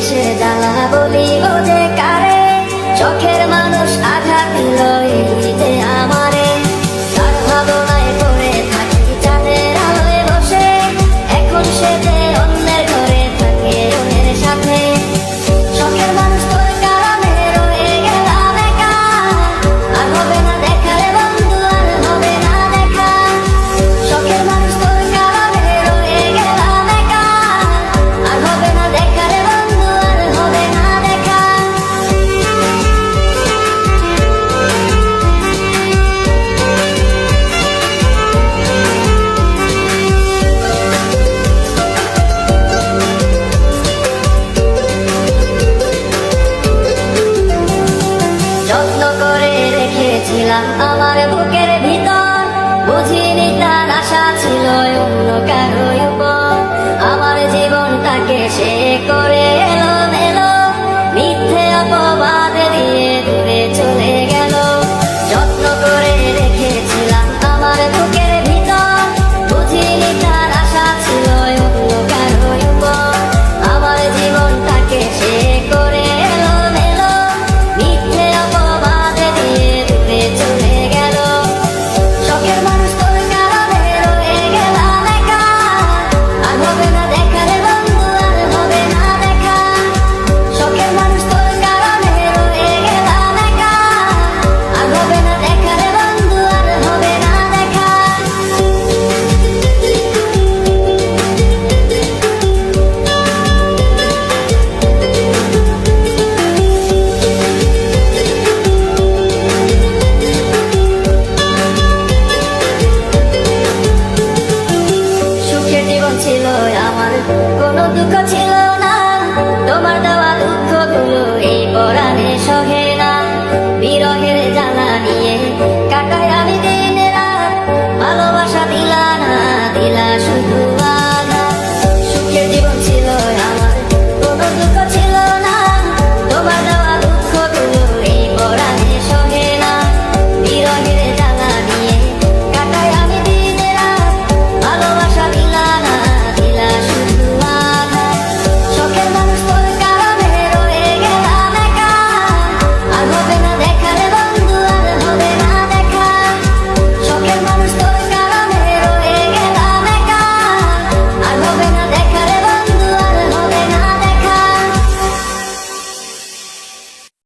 কিসের জ্বালা বলিব যে কারে, চোখের মানুষ আঘাত দিল এই যে আমারে। তার ভাবনায় পড়ে থাকি চাঁদের আলোয় বসে, এখন সে যে অন্যের ঘরে থাকে অন্যের সাথে। শখের মানুষ তোর কারণে রয়ে গেলাম একা, আর হবে না দেখা রে বন্ধু, আর হবে না দেখা। শখের মানুষ তোর কারণে রয়ে গেলাম একা, আর হবে না দেখা রে বন্ধু, আর হবে না দেখা। যত্ন করে রেখেছিলাম আমার বুকের ভিতর, বুঝিনি তার আশা ছিল অন্য কারো উপর। আমার জীবনটাকে সে করে এলোমেলো, মিথ্যে অপবাদ দিয়ে দূরে চলে গেল। যত্ন করে রেখেছিলাম আমার বুকের ভিতর, বুঝিনি তার আশা ছিল অন্য কারো উপর। আমার জীবনটাকে সে করে এলোমেলো, মিথ্যে অপবাদ দিয়ে দূরে চলে গেল। শখের মানুষ তোর কারণে রয়ে গেলাম একা, আর হবে না দেখা রে বন্ধু, আর হবে না দেখা। শখের মানুষ তোর কারণে রয়ে গেলাম একা, আর হবে না দেখা রে বন্ধু, আর হবে না দেখা। সুখের জীবন ছিল আমার, কোনো দুঃখ ছিল না। তোমার দেওয়া দুঃখগুলো এই পরাণে সহে না। বিরহের জ্বালা নিয়ে কাটাই আমি দিন রাত, ভালোবাসা দিলা না, দিলা শুধু